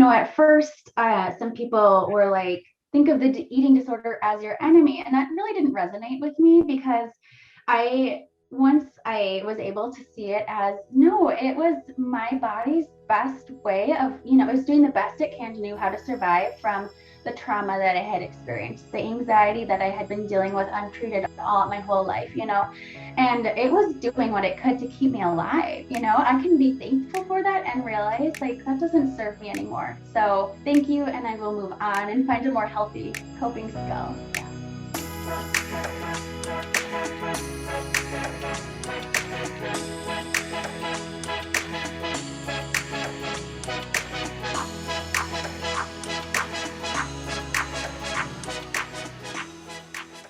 at first, some people were like, think of the eating disorder as your enemy. And that really didn't resonate with me because once I was able to see it as, no, it was my body's best way of, it was doing the best it can to know how to survive from the trauma that I had experienced, the anxiety that I had been dealing with untreated all my whole life, and it was doing what it could to keep me alive. I can be thankful for that and realize like that doesn't serve me anymore. So thank you. And I will move on and find a more healthy coping skill.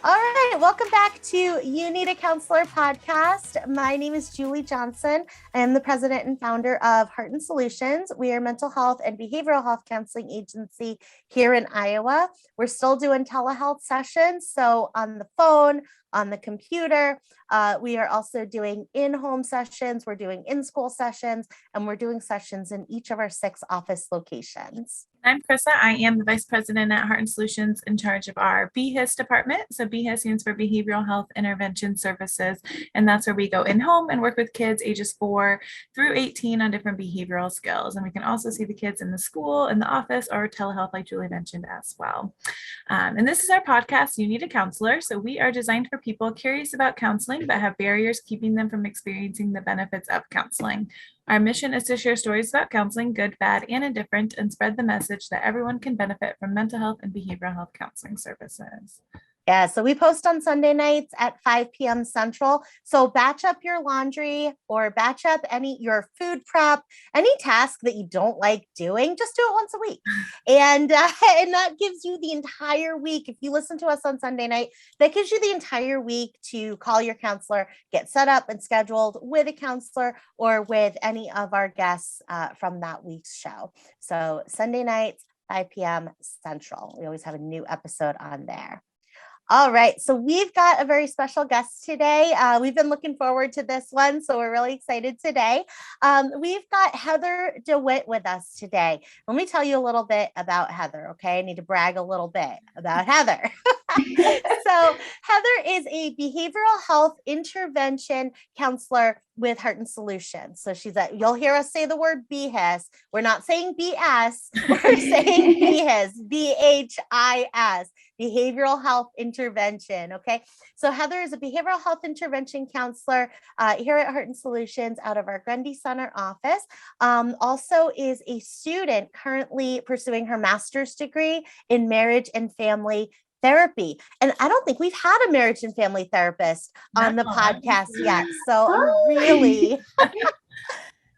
All right, welcome back to You Need a Counselor podcast. My name is Julie Johnson. I am the president and founder of Heart and Solutions. We are a mental health and behavioral health counseling agency here in Iowa. We're still doing telehealth sessions, so on the phone, on the computer. We are also doing in-home sessions. We're doing in-school sessions, and we're doing sessions in each of our 6 office locations. I'm Chrissa. I am the vice president at Heart and Solutions in charge of our Behis department. So Behis stands for Behavioral Health Intervention Services, and that's where we go in-home and work with kids ages 4 through 18 on different behavioral skills. And we can also see the kids in the school, in the office, or telehealth, like Julie mentioned as well. And this is our podcast, You Need a Counselor. So we are designed for people curious about counseling but have barriers keeping them from experiencing the benefits of counseling. Our mission is to share stories about counseling, good, bad, and indifferent, and spread the message that everyone can benefit from mental health and behavioral health counseling services. Yeah, so we post on Sunday nights at 5 p.m. Central. So batch up your laundry or batch up your food prep, any task that you don't like doing, just do it once a week. And that gives you the entire week. If you listen to us on Sunday night, that gives you the entire week to call your counselor, get set up and scheduled with a counselor or with any of our guests from that week's show. So Sunday nights, 5 p.m. Central. We always have a new episode on there. All right, so we've got a very special guest today. We've been looking forward to this one, so we're really excited today. We've got Heather DeWitt with us today. Let me tell you a little bit about Heather, okay? I need to brag a little bit about Heather. So Heather is a behavioral health intervention counselor with Heart and Solutions. So you'll hear us say the word Behis. We're not saying BS, we're saying Behis, BHIS, behavioral health intervention. Okay. So Heather is a behavioral health intervention counselor here at Heart and Solutions out of our Grundy Center office. Also is a student currently pursuing her master's degree in marriage and family therapy. And I don't think we've had a marriage and family therapist on the podcast yet. So I'm really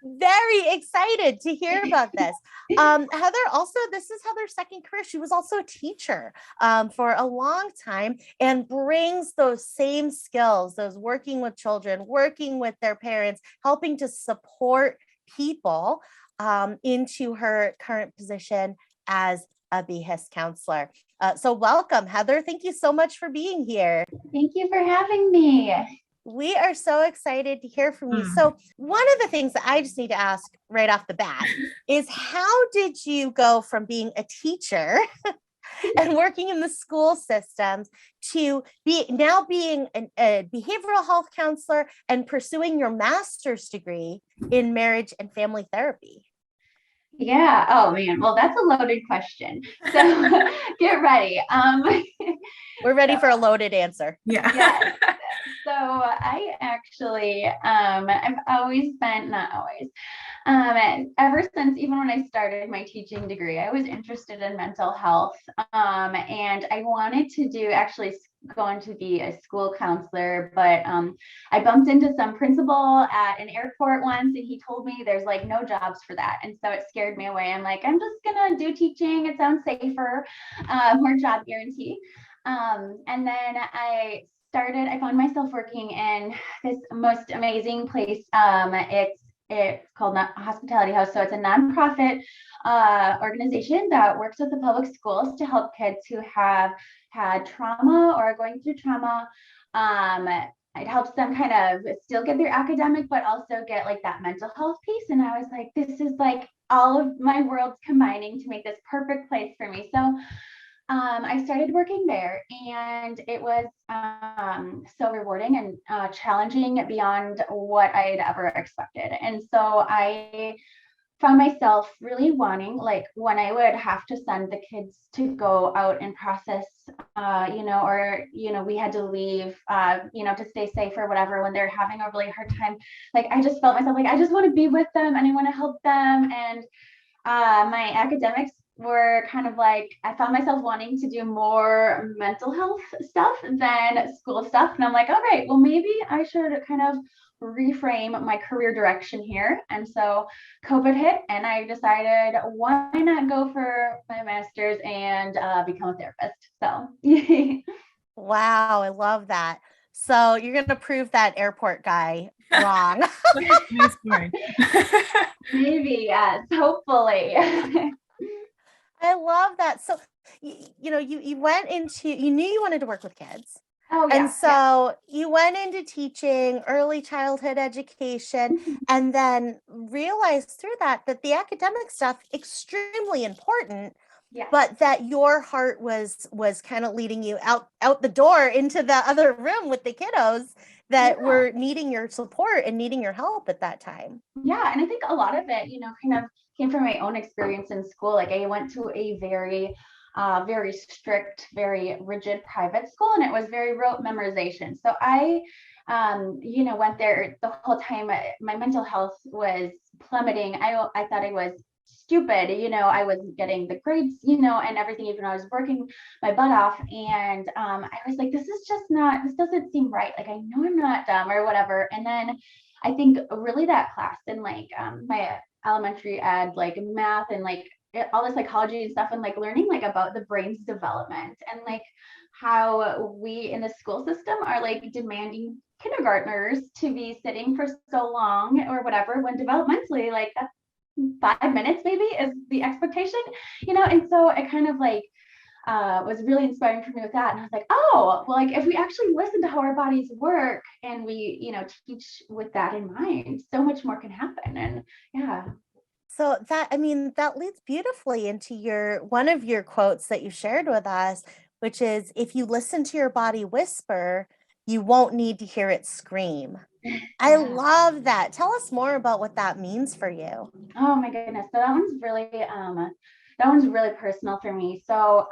very excited to hear about this. Heather, also, this is Heather's second career. She was also a teacher for a long time and brings those same skills, those working with children, working with their parents, helping to support people into her current position as a Behis counselor. So welcome, Heather. Thank you so much for being here. Thank you for having me. We are so excited to hear from you. So one of the things that I just need to ask right off the bat is, how did you go from being a teacher and working in the school systems to now being a behavioral health counselor and pursuing your master's degree in marriage and family therapy? Yeah. Oh man. Well, that's a loaded question. So get ready. We're ready for a loaded answer. Yeah. Yes. So I actually, I've always been, not always, ever since, even when I started my teaching degree, I was interested in mental health. And I wanted to actually going to be a school counselor, but I bumped into some principal at an airport once, and he told me there's like no jobs for that. And so it scared me away. I'm like, I'm just gonna do teaching. It sounds safer, more job guarantee. And then I found myself working in this most amazing place. It's called Hospitality House. So it's a nonprofit organization that works with the public schools to help kids who have had trauma or are going through trauma. It helps them kind of still get their academic, but also get like that mental health piece. And I was like, this is like all of my worlds combining to make this perfect place for me. So I started working there, and it was so rewarding and challenging beyond what I'd ever expected. And so I found myself really wanting, like, when I would have to send the kids to go out and process, or, we had to leave, to stay safe or whatever, when they're having a really hard time. Like, I just felt myself like, I just want to be with them and I want to help them. And my academics were kind of like, I found myself wanting to do more mental health stuff than school stuff. And I'm like, all right, well, maybe I should kind of reframe my career direction here. And so COVID hit, and I decided, why not go for my master's and become a therapist? So Wow, I love that. So you're going to prove that airport guy wrong. Nice story. maybe, yes, hopefully. I love that. So, you went into, you knew you wanted to work with kids. Oh, yeah. And so you went into teaching early childhood education, Mhm. and then realized through that the academic stuff extremely important, Yeah. but that your heart was kind of leading you out the door into the other room with the kiddos that Yeah. were needing your support and needing your help at that time. Yeah, and I think a lot of it, kind of came from my own experience in school. Like, I went to a very strict, very rigid private school, and it was very rote memorization. So I, went there the whole time. My mental health was plummeting. I thought I was stupid. I wasn't getting the grades, and everything, even though I was working my butt off. And I was like, this doesn't seem right. Like, I know I'm not dumb or whatever. And then I think really that class in, like, my elementary ed, like math and like all the psychology and stuff, and like learning like about the brain's development, and like how we in the school system are like demanding kindergartners to be sitting for so long or whatever, when developmentally, like, that's 5 minutes maybe is the expectation, and so it kind of like was really inspiring for me with that. And I was like, oh, well, like, if we actually listen to how our bodies work and we, teach with that in mind, so much more can happen. And yeah. So that leads beautifully into one of your quotes that you shared with us, which is, if you listen to your body whisper, you won't need to hear it scream. I Yeah. love that. Tell us more about what that means for you. Oh my goodness. So that one's really personal for me. So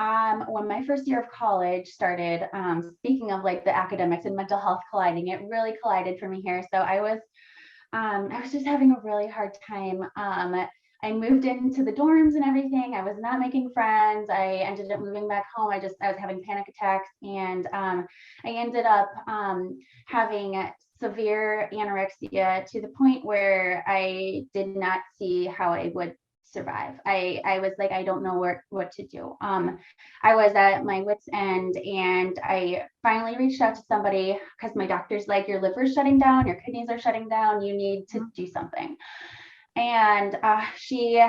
when my first year of college started, speaking of like the academics and mental health colliding, it really collided for me here. So I was just having a really hard time. I moved into the dorms and everything. I was not making friends. I ended up moving back home. I was having panic attacks, and I ended up having severe anorexia, to the point where I did not see how I would survive. I was like, I don't know what to do. I was at my wit's end, and I finally reached out to somebody, because my doctor's like, your liver's shutting down, your kidneys are shutting down, you need to do something. And she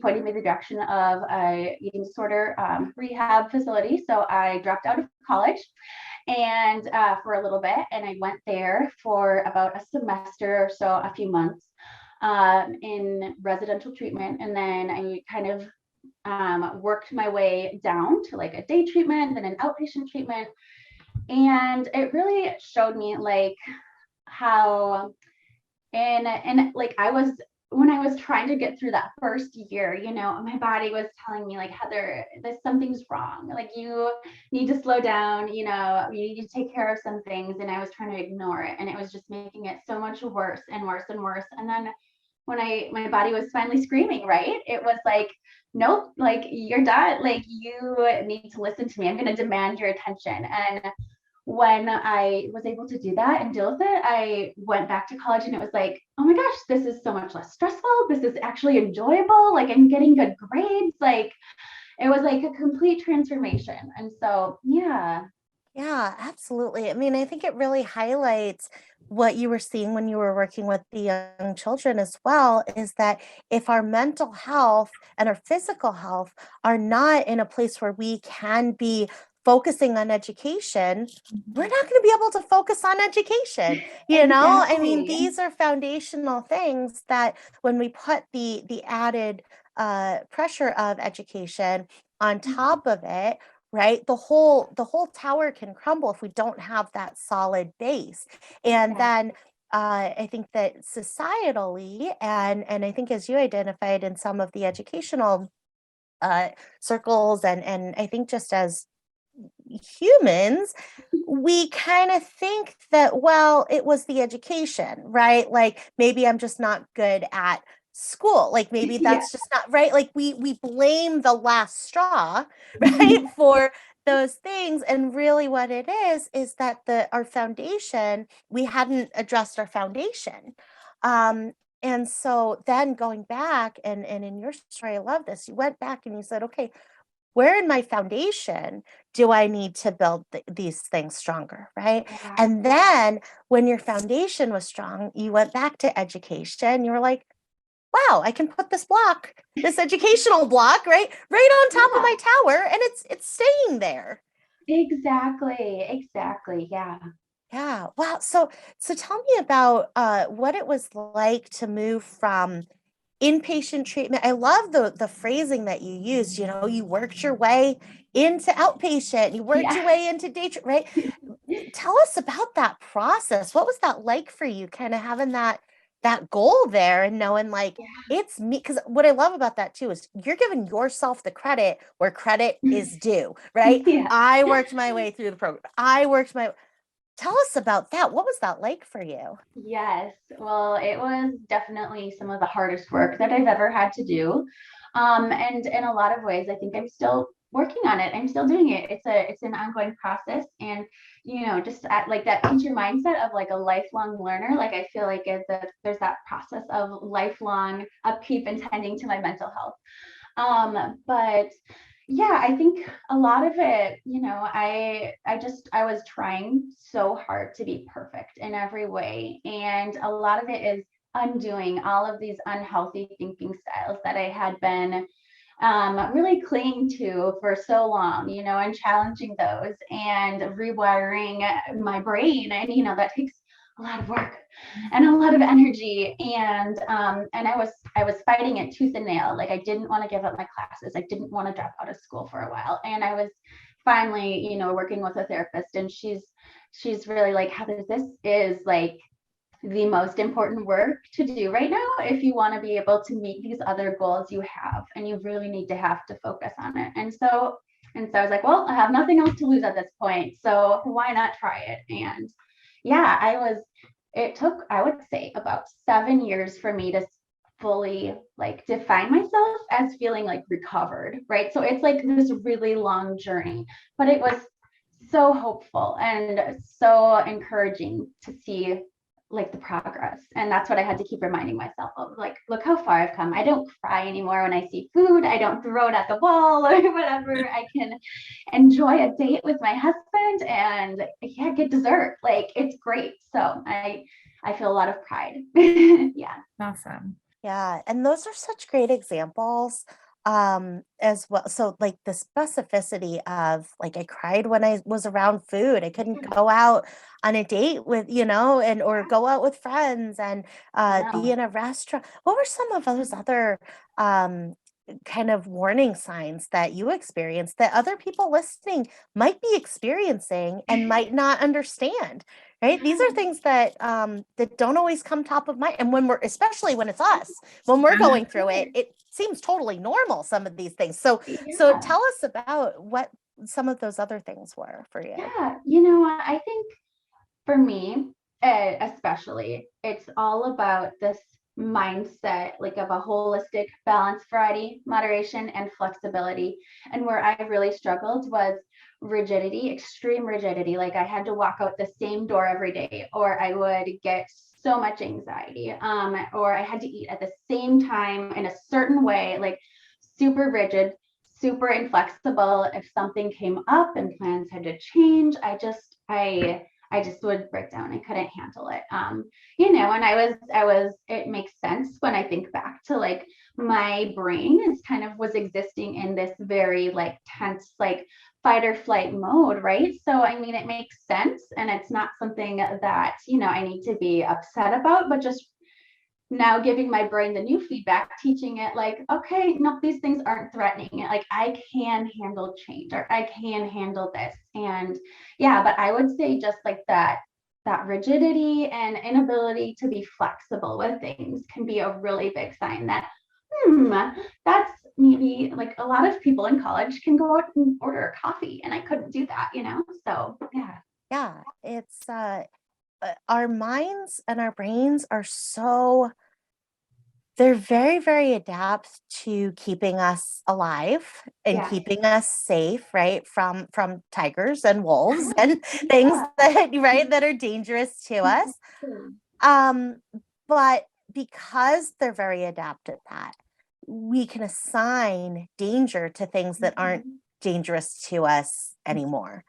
pointed me the direction of a eating disorder rehab facility. So I dropped out of college, and for a little bit, and I went there for about a semester or so, a few months, in residential treatment. And then I kind of worked my way down to like a day treatment, then an outpatient treatment. And it really showed me like how, and like, when I was trying to get through that first year, my body was telling me like, Heather, something's wrong. Like, you need to slow down, you need to take care of some things. And I was trying to ignore it, and it was just making it so much worse and worse and worse. And then when my body was finally screaming, right, it was like, nope, like, you're done. Like, you need to listen to me. I'm going to demand your attention. And when I was able to do that and deal with it, I went back to college, and it was like, oh my gosh, this is so much less stressful. This is actually enjoyable. Like, I'm getting good grades. Like, it was like a complete transformation. And so, yeah. Yeah, absolutely. I mean, I think it really highlights what you were seeing when you were working with the young children as well, is that if our mental health and our physical health are not in a place where we can be focusing on education, we're not going to be able to focus on education. You know, I mean, Exactly. these are foundational things that when we put the added pressure of education on top of it, right, the whole tower can crumble if we don't have that solid base. And then I think that societally, and I think as you identified in some of the educational circles, and I think just as humans, we kind of think that, well, it was the education, right? Like maybe I'm just not good at school. Like maybe that's just not right. Like we blame the last straw, right, for those things. And really what it is that our foundation, we hadn't addressed our foundation. And so then going back and in your story, I love this. You went back and you said, okay, where in my foundation do I need to build these things stronger, right? And then when your foundation was strong, you went back to education. You were like, wow, I can put this block, this educational block, right on top of my tower, and it's staying there. Exactly. Yeah. Yeah. Wow. So tell me about what it was like to move from inpatient treatment. I love the phrasing that you used. You know, you worked your way into outpatient, you worked your way into day, right? Tell us about that process. What was that like for you, kind of having that goal there and knowing like it's me? Because what I love about that too is you're giving yourself the credit where credit is due, right? I worked my way through the program. Tell us about that. What was that like for you? Yes. Well, it was definitely some of the hardest work that I've ever had to do. And in a lot of ways, I think I'm still working on it. I'm still doing it. It's an ongoing process. And, just at like that teacher mindset of like a lifelong learner, like I feel like there's that process of lifelong upkeep and tending to my mental health. But yeah, I think a lot of it, I was trying so hard to be perfect in every way. And a lot of it is undoing all of these unhealthy thinking styles that I had been really clinging to for so long, and challenging those and rewiring my brain. And, that takes a lot of work and a lot of energy. And I was fighting it tooth and nail. Like I didn't want to give up my classes. I didn't want to drop out of school for a while. And I was finally, working with a therapist, and she's really like, Heather, this is like the most important work to do right now if you want to be able to meet these other goals you have, and you really need to have to focus on it. And so I was like, well, I have nothing else to lose at this point, so why not try it? And yeah, it took, I would say, about 7 years for me to fully like define myself as feeling like recovered, right? So it's like this really long journey, but it was so hopeful and so encouraging to see like the progress. And that's what I had to keep reminding myself of, like, look how far I've come. I don't cry anymore when I see food. I don't throw it at the wall or whatever. I can enjoy a date with my husband and get dessert. Like it's great. So I feel a lot of pride. Yeah. Awesome. Yeah. And those are such great examples as well. So like the specificity of like I cried when I was around food. I couldn't go out on a date with, and or go out with friends and be in a restaurant. What were some of those other kind of warning signs that you experienced that other people listening might be experiencing and might not understand? Right. These are things that that don't always come top of mind. And especially when it's us, when we're going through it, it seems totally normal, some of these things. So tell us about what some of those other things were for you. Yeah. I think for me, especially, it's all about this mindset, like of a holistic balance, variety, moderation, and flexibility. And where I really struggled was rigidity, extreme rigidity. Like I had to walk out the same door every day, or I would get so much anxiety, or I had to eat at the same time in a certain way, like super rigid, super inflexible. If something came up and plans had to change, I I just would break down. I couldn't handle it. You know, and it makes sense when I think back to like my brain is kind of was existing in this very like tense, like fight or flight mode, right? So, I mean, it makes sense. And it's not something that, you know, I need to be upset about, but just now giving my brain the new feedback, teaching it like, okay, no, these things aren't threatening. Like I can handle change, or I can handle this. And yeah, but I would say just like that rigidity and inability to be flexible with things can be a really big sign that, that's maybe like a lot of people in college can go out and order a coffee and I couldn't do that, you know? So yeah. Yeah, it's our minds and our brains are so, they're very, very adept to keeping us alive and Yeah. keeping us safe, right? From tigers and wolves and things that, right, that are dangerous to us. But because they're very adept at that, we can assign danger to things that aren't dangerous to us anymore.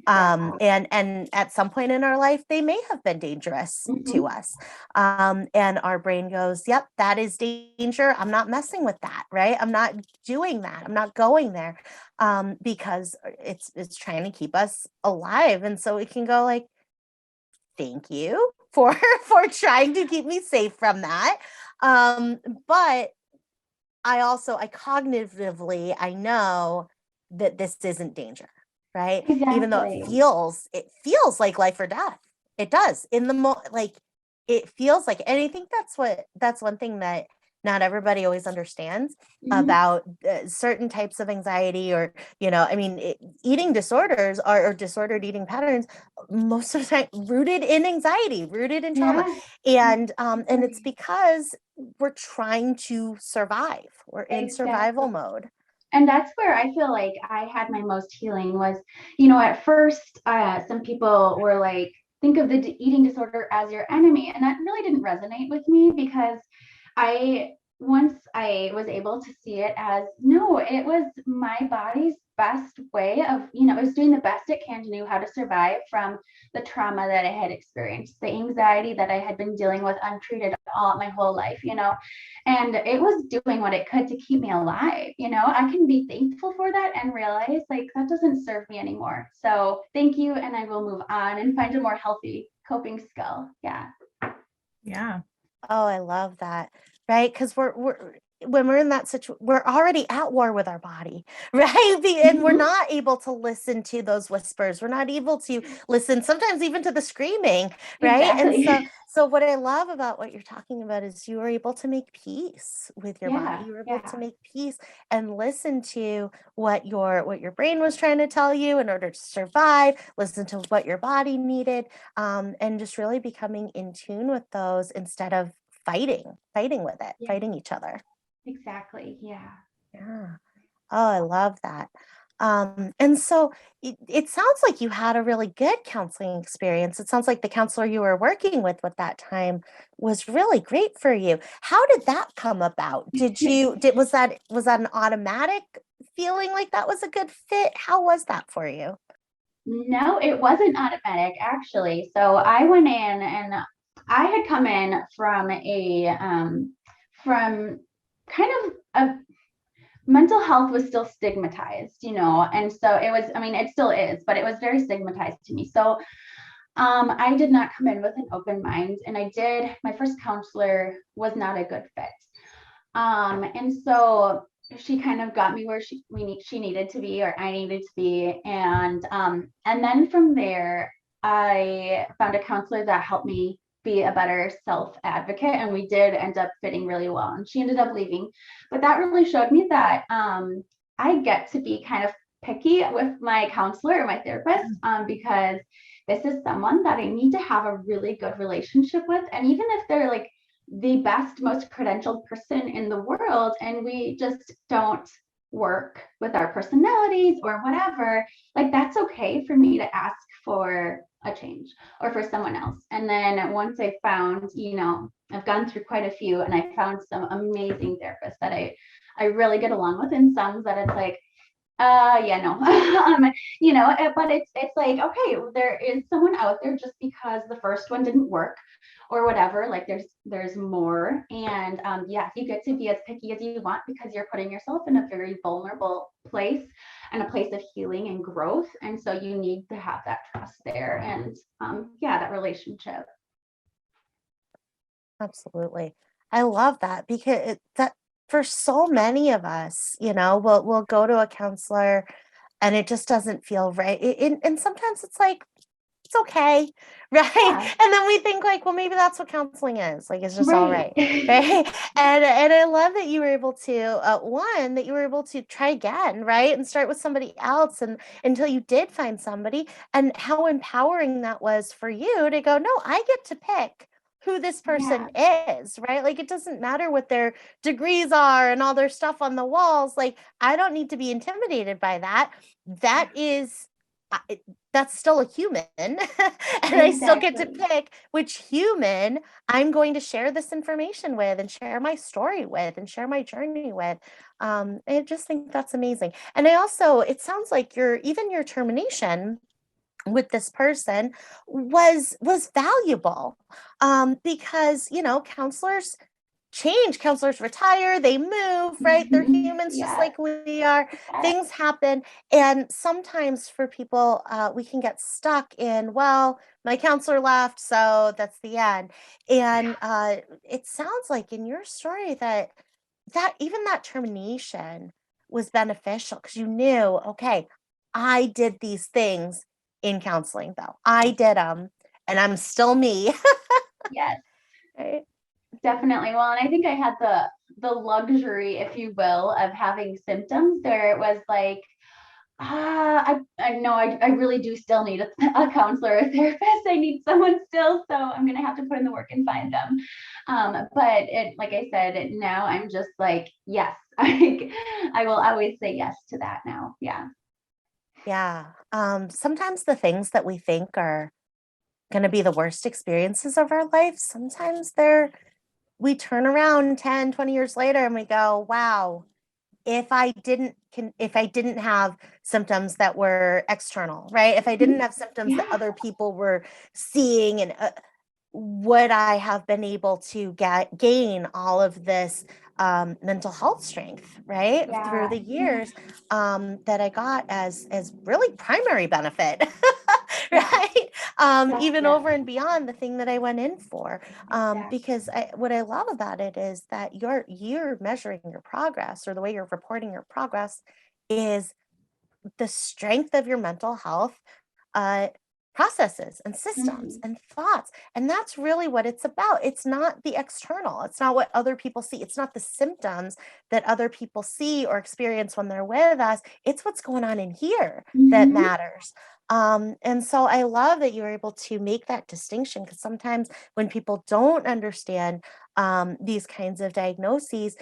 And at some point in our life, they may have been dangerous to us. And our brain goes, yep, that is danger. I'm not messing with that, right? I'm not doing that. I'm not going there, because it's trying to keep us alive. And so it can go like, thank you for trying to keep me safe from that. But I cognitively, I know that this isn't danger. Right. Exactly. Even though it feels like life or death. It does in the like it feels like, and I think that's one thing that not everybody always understands about certain types of anxiety, or, you know, I mean, eating disorders or disordered eating patterns, most of the time rooted in anxiety, rooted in trauma. And it's because we're trying to survive. We're in survival mode. And that's where I feel like I had my most healing was, you know, at first, some people were like, think of the eating disorder as your enemy. And that really didn't resonate with me, because once I was able to see it as, no, it was my body's best way of, you know, it was doing the best it can to know how to survive from the trauma that I had experienced, the anxiety that I had been dealing with untreated all my whole life, you know, and it was doing what it could to keep me alive. You know, I can be thankful for that and realize like that doesn't serve me anymore. So thank you. And I will move on and find a more healthy coping skill. Yeah. Yeah. Oh, I love that. Right. Because when we're in that situation, we're already at war with our body, right? And we're not able to listen to those whispers. We're not able to listen sometimes even to the screaming, right? Exactly. And so what I love about what you're talking about is you were able to make peace with your body. You were able to make peace and listen to what your brain was trying to tell you in order to survive, listen to what your body needed, and just really becoming in tune with those instead of fighting with it, fighting each other. Exactly. Yeah. Yeah. Oh, I love that. And so it sounds like you had a really good counseling experience. It sounds like the counselor you were working with at that time was really great for you. How did that come about? Was that an automatic feeling like that was a good fit? How was that for you? No, it wasn't automatic actually. So I went in and I had come in from kind of a mental health was still stigmatized, you know, and so it was, I mean, it still is, but it was very stigmatized to me. So I did not come in with an open mind, and my first counselor was not a good fit. And so she kind of got me where she needed to be, or I needed to be. And then from there, I found a counselor that helped me be a better self advocate. And we did end up fitting really well. And she ended up leaving. But that really showed me that I get to be kind of picky with my counselor or my therapist, because this is someone that I need to have a really good relationship with. And even if they're like the best, most credentialed person in the world, and we just don't work with our personalities or whatever, like that's okay for me to ask for a change or for someone else. And then once I found, you know, I've gone through quite a few, and I found some amazing therapists that I really get along with, and some that it's like, Yeah, no. But it's like, okay, there is someone out there just because the first one didn't work or whatever. Like there's more. And yes, you get to be as picky as you want because you're putting yourself in a very vulnerable place and a place of healing and growth. And so you need to have that trust there and that relationship. Absolutely. I love that because that for so many of us, we'll go to a counselor and it just doesn't feel right. And sometimes it's like, it's okay, right? Yeah. And then we think like, well, maybe that's what counseling is. Like, it's just all right, Right. right? And I love that you were able to try again, right? And start with somebody else and until you did find somebody, and how empowering that was for you to go, no, I get to pick who this person is, right? Like, it doesn't matter what their degrees are and all their stuff on the walls. Like, I don't need to be intimidated by that. That's still a human and I still get to Exactly. pick which human I'm going to share this information with and share my story with and share my journey with. I just think that's amazing. And it sounds like your termination with this person was valuable, because counselors change, counselors retire, they move, right? They're humans just Yeah. like we are. Things happen, and sometimes for people, we can get stuck in, well, my counselor left, so that's the end. And it sounds like in your story that even that termination was beneficial because you knew, okay, I did these things in counseling, though I did them, and I'm still me. Yes. Right? Definitely. Well, and I think I had the luxury, if you will, of having symptoms where it was like, I know I really do still need a counselor, a therapist. I need someone still, so I'm gonna have to put in the work and find them. But like I said, now I'm just like, yes, I will always say yes to that now. Yeah. Yeah. Sometimes the things that we think are going to be the worst experiences of our life, sometimes we turn around 10, 20 years later and we go, wow, if I didn't have symptoms that were external, right? If I didn't have symptoms that Yeah. other people were seeing, and would I have been able to gain all of this mental health strength, right, through Yeah. the years, that I got as really primary benefit, Yeah. right? Even Yeah. over and beyond the thing that I went in for, Exactly. because what I love about it is that you're measuring your progress, or the way you're reporting your progress is the strength of your mental health uh, processes and systems Mhm. and thoughts. And that's really what it's about. It's not the external, it's not what other people see, it's not the symptoms that other people see or experience when they're with us. It's what's going on in here that Mhm. matters. And so I love that you're able to make that distinction, because sometimes when people don't understand these kinds of diagnoses,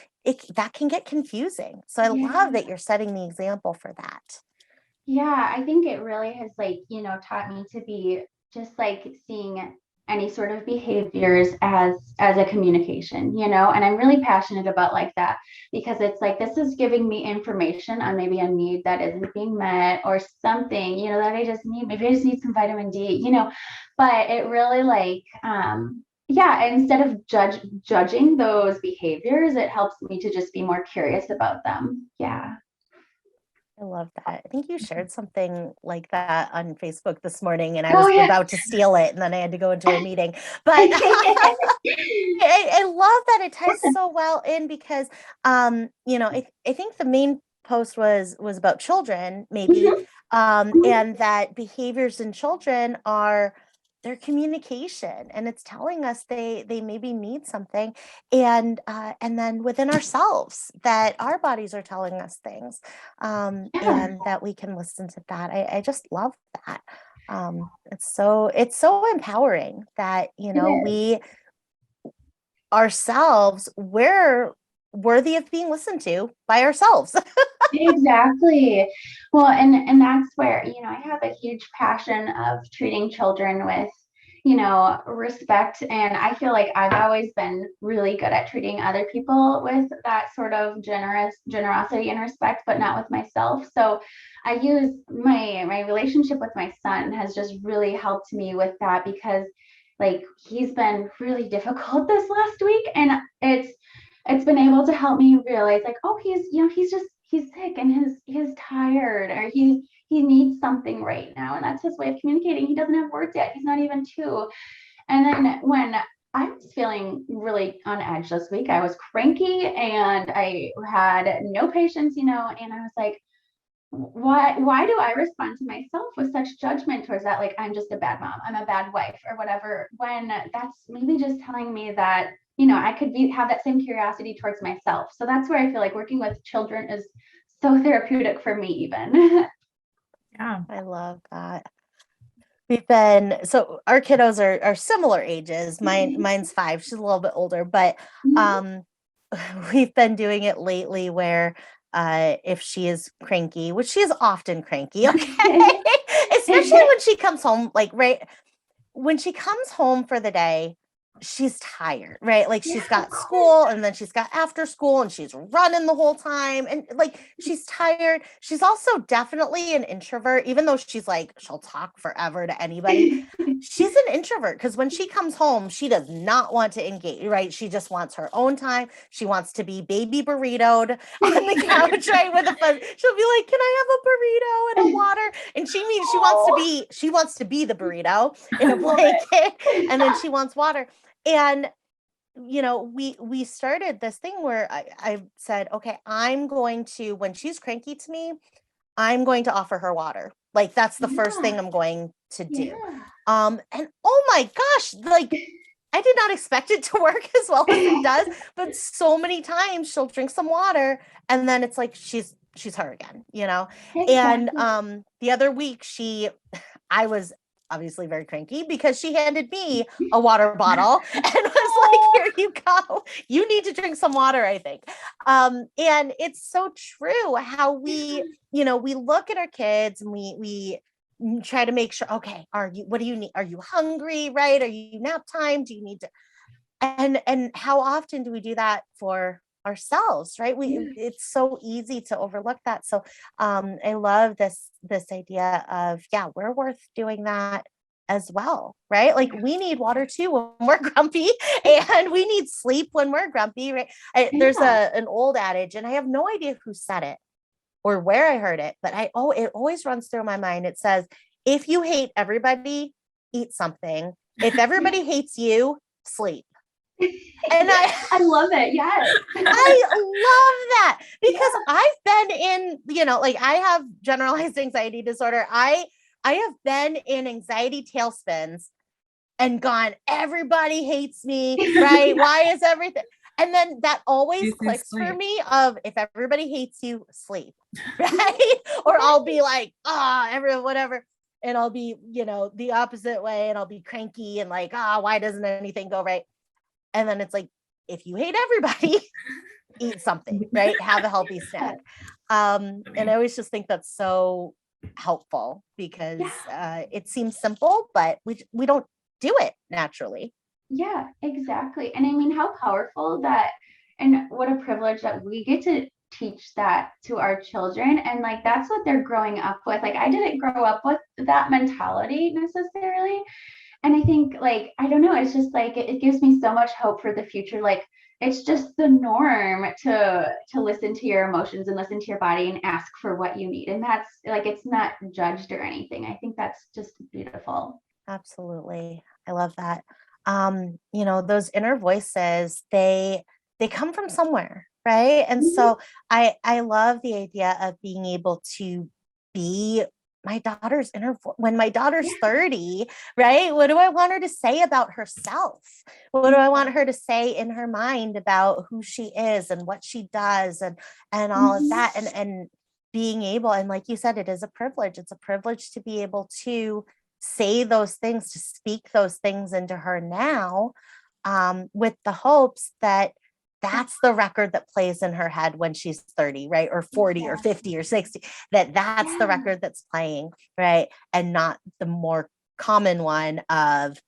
that can get confusing. So I love Yeah. that you're setting the example for that. Yeah, I think it really has taught me to be just like seeing any sort of behaviors as a communication, and I'm really passionate about like that because it's like this is giving me information on maybe a need that isn't being met or something, that I just need. Maybe I just need some vitamin D, but it really yeah, instead of judging those behaviors, it helps me to just be more curious about them. Yeah. I love that. I think you shared something like that on Facebook this morning, and I Oh was yeah. about to steal it, and then I had to go into a meeting. But I love that it ties so well in because, I think the main post was about children, maybe, Mhm. and that behaviors in children are their communication, and it's telling us they maybe need something, and then within ourselves that our bodies are telling us things, Yeah. and that we can listen to that. I just love that. It's so empowering that It is. we ourselves, we're worthy of being listened to by ourselves. Exactly. Well, and that's where, I have a huge passion of treating children with, respect. And I feel like I've always been really good at treating other people with that sort of generosity and respect, but not with myself. So I use my relationship with my son has just really helped me with that, because like he's been really difficult this last week, and it's been able to help me realize like, oh, he's sick and he's tired, or he needs something right now. And that's his way of communicating. He doesn't have words yet. He's not even 2. And then when I was feeling really on edge this week, I was cranky and I had no patience, and I was like, why do I respond to myself with such judgment towards that? Like, I'm just a bad mom, I'm a bad wife, or whatever, when that's maybe just telling me that, I could have that same curiosity towards myself. So that's where I feel like working with children is so therapeutic for me, even. Yeah. I love that. So our kiddos are similar ages. Mine's 5. She's a little bit older, but we've been doing it lately where if she is cranky, which she is often cranky, okay, especially when she comes home, like right when she comes home for the day, she's tired, right? Like she's got school and then she's got after school and she's running the whole time. And like, she's tired. She's also definitely an introvert, even though she's like, she'll talk forever to anybody. She's an introvert because when she comes home, she does not want to engage, right? She just wants her own time. She wants to be baby burritoed on the couch, right? With a fun. She'll be like, can I have a burrito and a water? And she means she wants to be the burrito in a blanket, and then she wants water. And we started this thing where I said, okay, I'm going to, when she's cranky to me, I'm going to offer her water. Like that's the first thing I'm going to do. And oh my gosh, like I did not expect it to work as well as it does, but so many times she'll drink some water and then it's like she's her again, Exactly. And the other week I was obviously very cranky because she handed me a water bottle and was like, here you go. You need to drink some water, I think. And it's so true how we look at our kids and we try to make sure, okay, what do you need? Are you hungry? Right? Are you nap time? Do you need to, and how often do we do that for ourselves, right? It's so easy to overlook that. So I love this idea of, we're worth doing that as well, right? Like we need water too when we're grumpy, and we need sleep when we're grumpy, right? There's an old adage, and I have no idea who said it or where I heard it, but it always runs through my mind. It says, if you hate everybody, eat something. If everybody hates you, sleep. And I love it. Yes. I love that because I've been in, like I have generalized anxiety disorder. I have been in anxiety tailspins and gone, everybody hates me, right? Why is everything? And then that always clicks for me of, if everybody hates you, sleep, right? Or I'll be like, everyone, whatever. And I'll be, the opposite way, and I'll be cranky and like, why doesn't anything go right? And then it's like, if you hate everybody, eat something, right? Have a healthy snack. And I always just think that's so helpful because it seems simple, but we don't do it naturally. Yeah, exactly. And I mean, how powerful that, and what a privilege that we get to teach that to our children. And like, that's what they're growing up with. Like, I didn't grow up with that mentality necessarily. And I think like, I don't know, it's just like, it gives me so much hope for the future. Like, it's just the norm to listen to your emotions and listen to your body and ask for what you need. And that's like, it's not judged or anything. I think that's just beautiful. Absolutely. I love that. Those inner voices, they come from somewhere, right? And so I love the idea of being able to be my daughter's when my daughter's 30, right? What do I want her to say about herself? What do I want her to say in her mind about who she is and what she does and all of that? And being able, and like you said, it is a privilege. It's a privilege to be able to say those things, to speak those things into her now, with the hopes that that's the record that plays in her head when she's 30, right? Or 40 or 50 or 60, that's the record that's playing, right? And not the more common one of,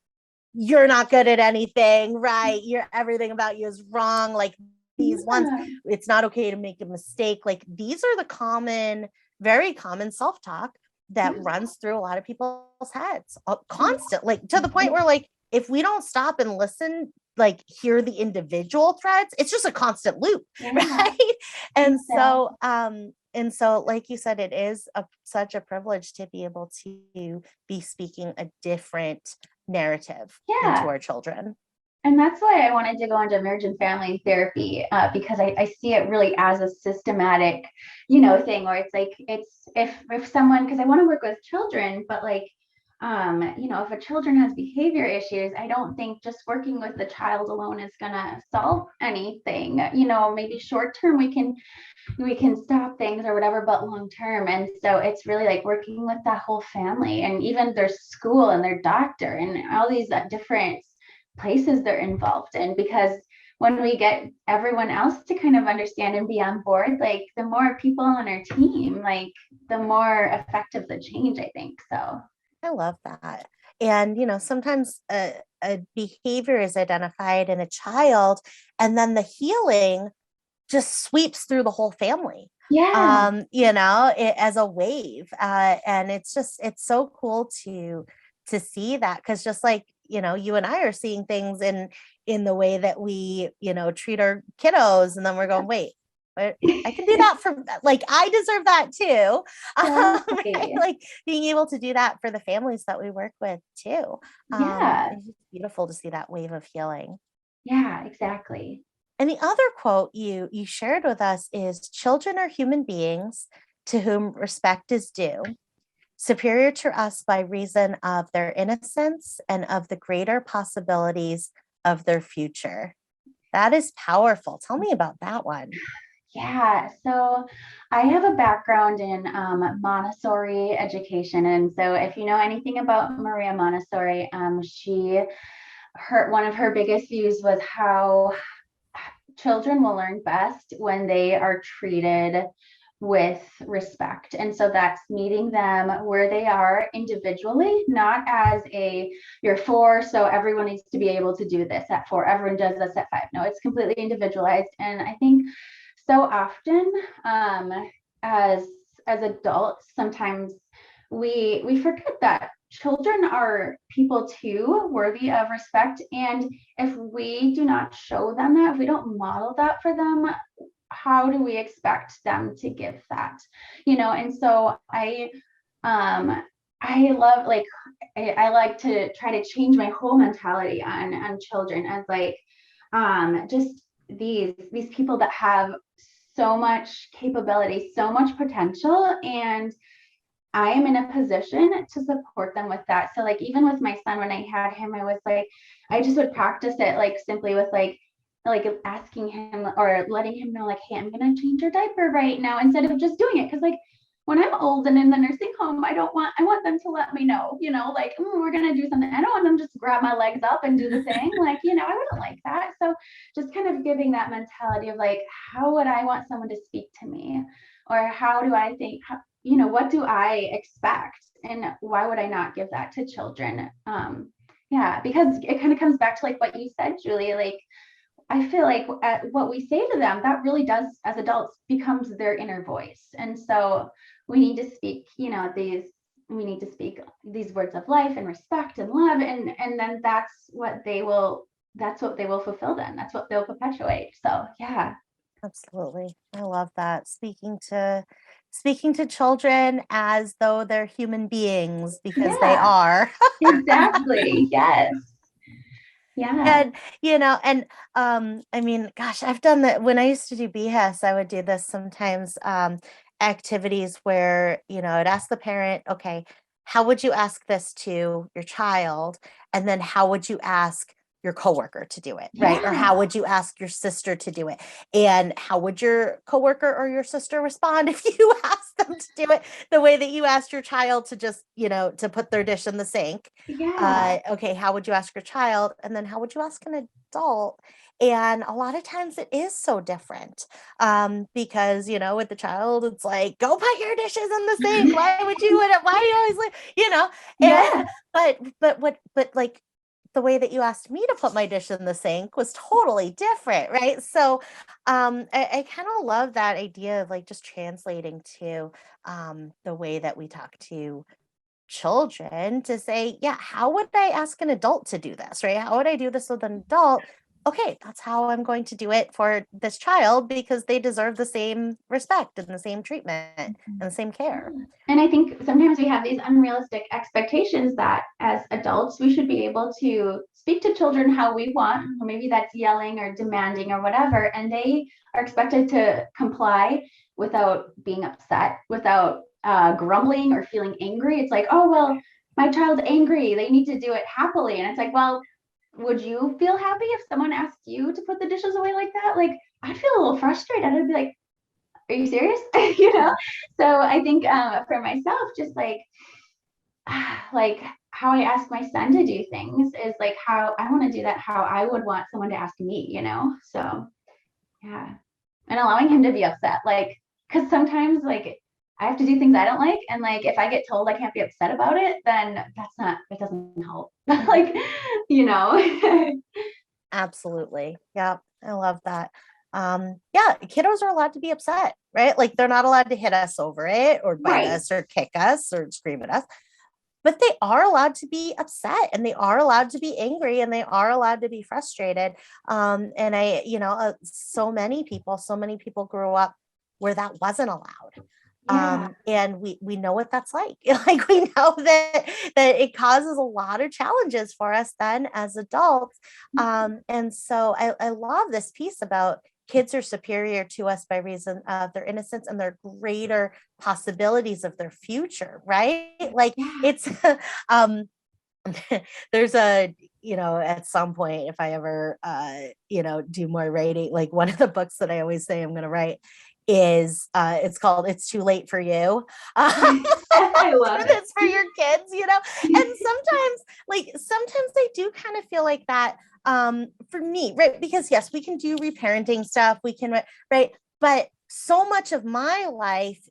you're not good at anything, right? Everything about you is wrong. Like these ones, Yeah. it's not okay to make a mistake. Like these are the very common self-talk that Yeah. runs through a lot of people's heads constant, like to the point where like, if we don't stop and listen, like hear the individual threads, it's just a constant loop, Yeah. right? And Exactly. so, like you said, it is such a privilege to be able to be speaking a different narrative into Yeah. our children. And that's why I wanted to go into marriage and family therapy, because I see it really as a systematic, thing where it's like, if someone, because I want to work with children, but like, if a children has behavior issues, I don't think just working with the child alone is gonna solve anything. Maybe short term we can stop things or whatever, but long term. And so it's really like working with that whole family and even their school and their doctor and all these different places they're involved in, because when we get everyone else to kind of understand and be on board, like the more people on our team, like the more effective the change, I think. So I love that. And, sometimes a behavior is identified in a child, and then the healing just sweeps through the whole family, yeah. as a wave. And it's so cool to see that, because just like, you and I are seeing things in the way that we, treat our kiddos, and then we're going, wait, but I can do that for, like, I deserve that too. Right? Totally. Like being able to do that for the families that we work with too. Yeah. It's just beautiful to see that wave of healing. Yeah, exactly. And the other quote you shared with us is, children are human beings to whom respect is due, superior to us by reason of their innocence and of the greater possibilities of their future. That is powerful. Tell me about that one. Yeah, so I have a background in Montessori education, and so if you know anything about Maria Montessori, one of her biggest views was how children will learn best when they are treated with respect. And so that's meeting them where they are individually, not as you're 4, so everyone needs to be able to do this at 4, everyone does this at 5. No, it's completely individualized. And I think so often, as adults, sometimes we forget that children are people too, worthy of respect. And if we do not show them that, if we don't model that for them, how do we expect them to give that? And so I love, like, I like to try to change my whole mentality on children as like just these people that have so much capability, so much potential, and I am in a position to support them with that. So like even with my son, when I had him, I was like, I just would practice it like simply with like asking him or letting him know, like, hey, I'm gonna change your diaper right now, instead of just doing it. Because like when I'm old and in the nursing home, I want them to let me know, like, we're gonna do something. I don't want them just to grab my legs up and do the thing. Like, I wouldn't like that. So just kind of giving that mentality of like, how would I want someone to speak to me? Or how do I think, what do I expect? And why would I not give that to children? Yeah, because it kind of comes back to like what you said, Julie, like, I feel like what we say to them, that really does, as adults, becomes their inner voice. And so we need to speak, we need to speak these words of life and respect and love. And then that's what they will fulfill then. That's what they'll perpetuate. So yeah. Absolutely. I love that. Speaking to children as though they're human beings, because they Yeah, are. exactly. Yes. Yeah. And I mean, gosh, I've done that when I used to do Behis. I would do this sometimes, activities where, I'd ask the parent, okay, how would you ask this to your child? And then how would you ask your coworker to do it, right? Or Yeah. how would you ask your sister to do it? And how would your coworker or your sister respond if you asked them to do it the way that you asked your child to just, to put their dish in the sink? Yeah. Okay, how would you ask your child? And then how would you ask an adult? And a lot of times it is so different, because, with the child, it's like, go put your dishes in the sink. Why do you always, Yeah. and, but like the way that you asked me to put my dish in the sink was totally different, right? So I kind of love that idea of like just translating to the way that we talk to children to say, yeah, how would I ask an adult to do this, right? How would I do this with an adult? Okay, that's how I'm going to do it for this child because they deserve the same respect and the same treatment and the same care. And I think sometimes we have these unrealistic expectations that as adults, we should be able to speak to children how we want. Maybe that's yelling or demanding or whatever. And they are expected to comply without being upset, without grumbling or feeling angry. It's like, oh, well, my child's angry. They need to do it happily. And it's like, well, would you feel happy if someone asked you to put the dishes away like that? Like, I'd feel a little frustrated. I'd be like, are you serious? You know? So I think for myself, just like how I ask my son to do things is like how I want to do that, how I would want someone to ask me, you know? So yeah. And allowing him to be upset, like, because sometimes like I have to do things I don't like. And like if I get told I can't be upset about it, then it doesn't help. Like, you know. Absolutely. Yeah, I love that. Yeah, kiddos are allowed to be upset, right? Like they're not allowed to hit us over it or bite us or kick us or scream at us, but they are allowed to be upset and they are allowed to be angry and they are allowed to be frustrated. And so many people grew up where that wasn't allowed. Yeah. And we know what that's like. Like we know that it causes a lot of challenges for us then as adults. And so I love this piece about kids are superior to us by reason of their innocence and their greater possibilities of their future, right? Like it's there's at some point, if I ever do more writing, like one of the books that I always say I'm going to write is it's called It's Too Late for You. I love it. It's for your kids, and sometimes I do kind of feel like that for me, right? Because yes, we can do reparenting stuff, we can, right? But so much of my life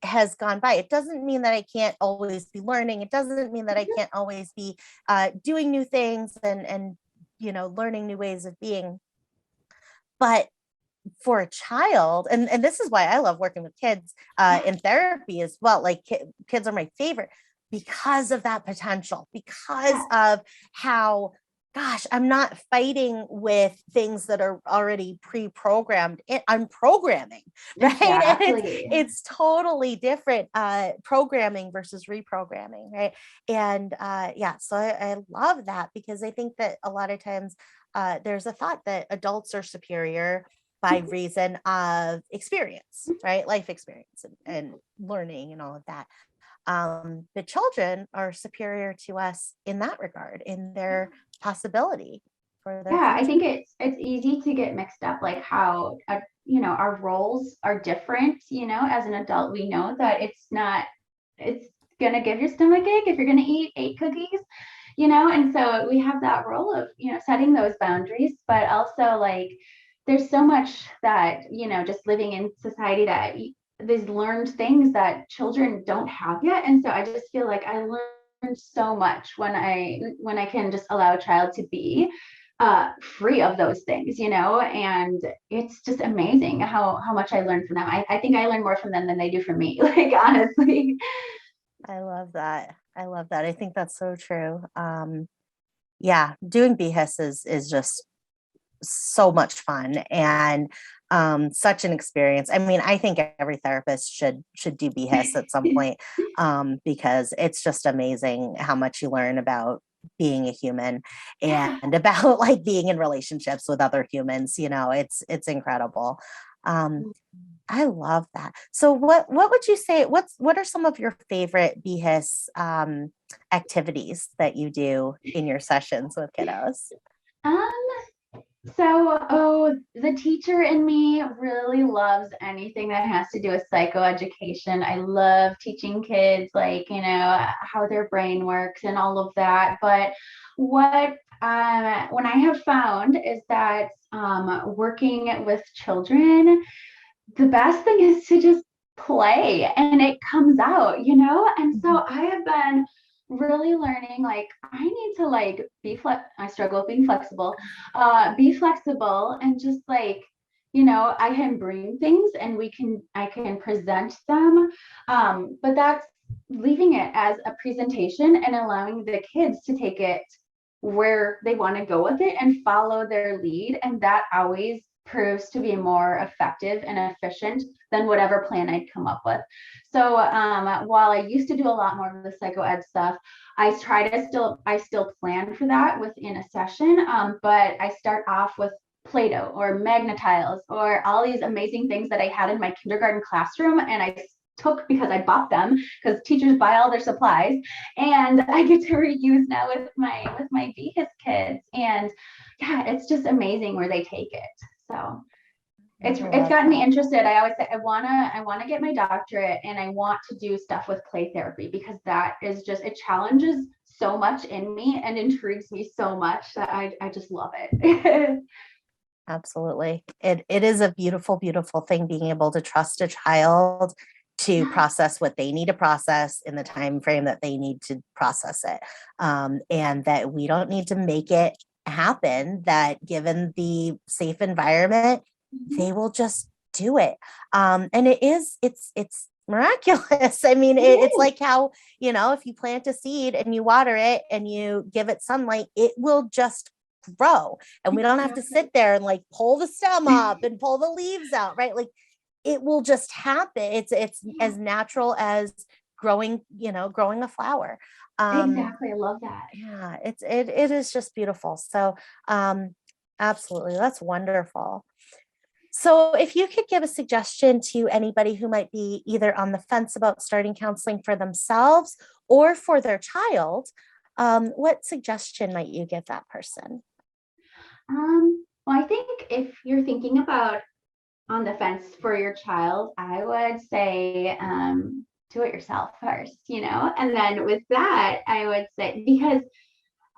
has gone by. It doesn't mean that I can't always be learning. It doesn't mean that I can't always be doing new things and learning new ways of being. But for a child, and this is why I love working with kids in therapy as well. Like kids are my favorite because of that potential, because of how, gosh, I'm not fighting with things that are already pre-programmed. I'm programming, right? Exactly. And it's totally different programming versus reprogramming, right? And so I love that because I think that a lot of times there's a thought that adults are superior by reason of experience, right? Life experience and learning and all of that. The children are superior to us in that regard, in their possibility for their I future. think it's easy to get mixed up, like how our roles are different. As an adult, we know that it's gonna give your stomach ache if you're gonna eat 8 cookies, and so we have that role of setting those boundaries, but also like there's so much that just living in society that these learned things that children don't have yet. And so I just feel like I learned so much when I can just allow a child to be free of those things, and it's just amazing how much I learned from them. I think I learn more from them than they do from me, like honestly. I love that. I think that's so true. Doing Behis is just so much fun and such an experience. I mean, I think every therapist should do Behis at some point because it's just amazing how much you learn about being a human and about like being in relationships with other humans. It's incredible. I love that. So what would you say, what are some of your favorite Behis activities that you do in your sessions with kiddos? So, the teacher in me really loves anything that has to do with psychoeducation. I love teaching kids, like, how their brain works and all of that. But what I have found is that working with children, the best thing is to just play and it comes out, And so I have been really learning, like, I need to like I struggle with being flexible, be flexible and just like, I can bring things and I can present them. But that's leaving it as a presentation and allowing the kids to take it where they want to go with it and follow their lead. And that always proves to be more effective and efficient than whatever plan I'd come up with. So while I used to do a lot more of the psychoed stuff, I still plan for that within a session. But I start off with Play-Doh or Magnetiles or all these amazing things that I had in my kindergarten classroom, and I took because I bought them because teachers buy all their supplies, and I get to reuse now with my Behis kids. And yeah, it's just amazing where they take it. So it's gotten me interested. I always say I wanna get my doctorate, and I want to do stuff with play therapy because that is just, it challenges so much in me and intrigues me so much that I just love it. Absolutely. It is a beautiful, beautiful thing being able to trust a child to process what they need to process in the time frame that they need to process it. And that we don't need to make it happen, that given the safe environment, they will just do it. And it's miraculous. I mean, it's like how, if you plant a seed and you water it and you give it sunlight, it will just grow, and we don't have to sit there and like pull the stem up and pull the leaves out, right? Like it will just happen. It's as natural as growing a flower. Exactly. I love that. Yeah, it is just beautiful. So absolutely, that's wonderful. So if you could give a suggestion to anybody who might be either on the fence about starting counseling for themselves or for their child, what suggestion might you give that person? Well, I think if you're thinking about on the fence for your child, I would say do it yourself first, and then with that, I would say, because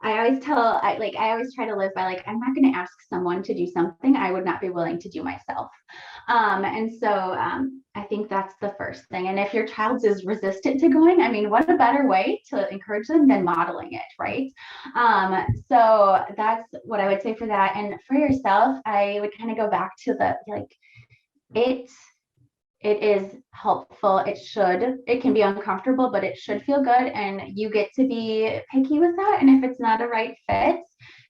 I always try to live by like, I'm not going to ask someone to do something I would not be willing to do myself. And so I think that's the first thing. And if your child is resistant to going, I mean, what a better way to encourage them than modeling it, right? So that's what I would say for that. And for yourself, I would kind of go back to it is helpful. It can be uncomfortable, but it should feel good. And you get to be picky with that. And if it's not a right fit,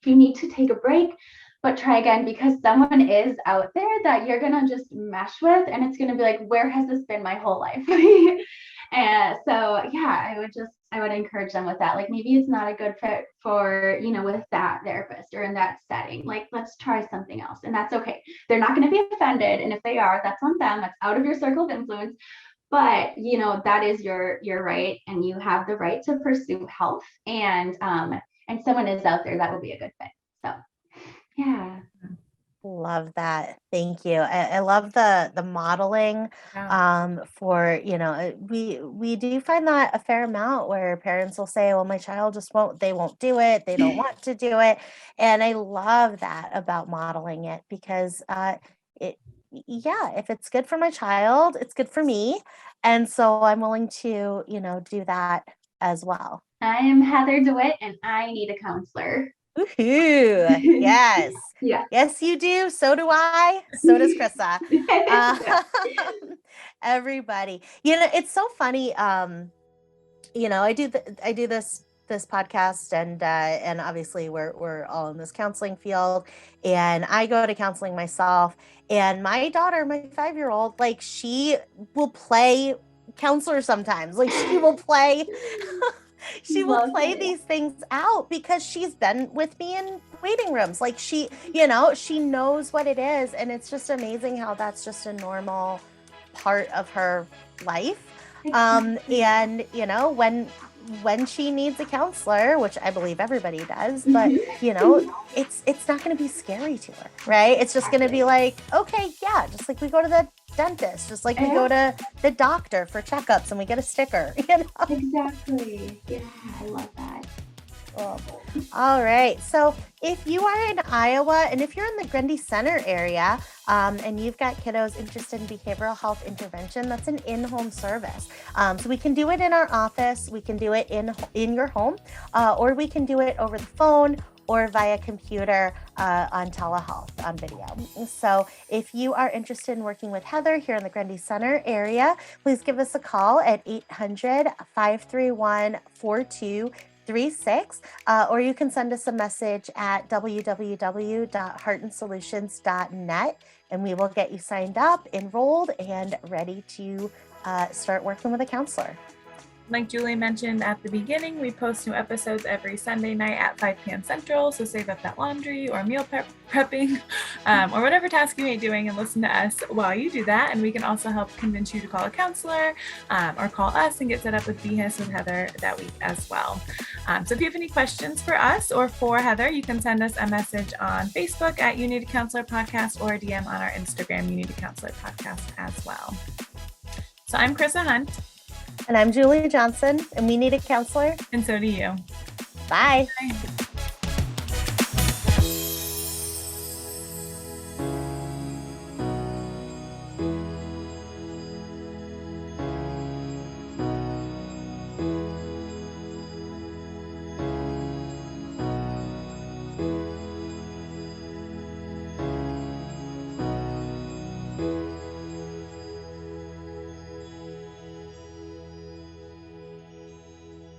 if you need to take a break, but try again, because someone is out there that you're going to just mesh with. And it's going to be like, where has this been my whole life? And so, yeah, I would encourage them with that. Like, maybe it's not a good fit for, with that therapist or in that setting. Like, let's try something else. And that's okay. They're not going to be offended. And if they are, that's on them. That's out of your circle of influence. But, that is your right. And you have the right to pursue health. And someone is out there that will be a good fit. So, yeah. Love that. Thank you. I love the modeling for, we do find that a fair amount where parents will say, well, my child they won't do it. They don't want to do it. And I love that about modeling it because if it's good for my child, it's good for me. And so I'm willing to, do that as well. I am Heather DeWitt and I need a counselor. Woohoo! Yes. Yeah. Yes, you do. So do I. So does Chrissa. Everybody. It's so funny. I do this podcast, and obviously we're all in this counseling field, and I go to counseling myself. And my daughter, my 5-year-old, like, she will play counselor sometimes. Like, she will play. She will play these things out because she's been with me in waiting rooms. Like, she knows what it is. And it's just amazing how that's just a normal part of her life. And, when she needs a counselor, which I believe everybody does, but, it's not going to be scary to her, right? It's just going to be like, okay, yeah, just like we go to the dentist, just like we go to the doctor for checkups and we get a sticker, Exactly. Yeah, I love that. Cool. All right. So if you are in Iowa and if you're in the Grundy Center area and you've got kiddos interested in behavioral health intervention, that's an in-home service. So we can do it in our office, we can do it in your home, or we can do it over the phone or via computer on telehealth, on video. So if you are interested in working with Heather here in the Grundy Center area, please give us a call at 800-531-4236, or you can send us a message at www.heartandsolutions.net, and we will get you signed up, enrolled, and ready to start working with a counselor. Like Julie mentioned at the beginning, we post new episodes every Sunday night at 5 p.m. Central. So save up that laundry or meal prepping or whatever task you may be doing and listen to us while you do that. And we can also help convince you to call a counselor or call us and get set up with Behis with Heather that week as well. So if you have any questions for us or for Heather, you can send us a message on Facebook at You Need a Counselor Podcast or a DM on our Instagram, You Need a Counselor Podcast as well. So I'm Chrissa Hunt. And I'm Julie Johnson, and we need a counselor. And so do you. Bye. Bye.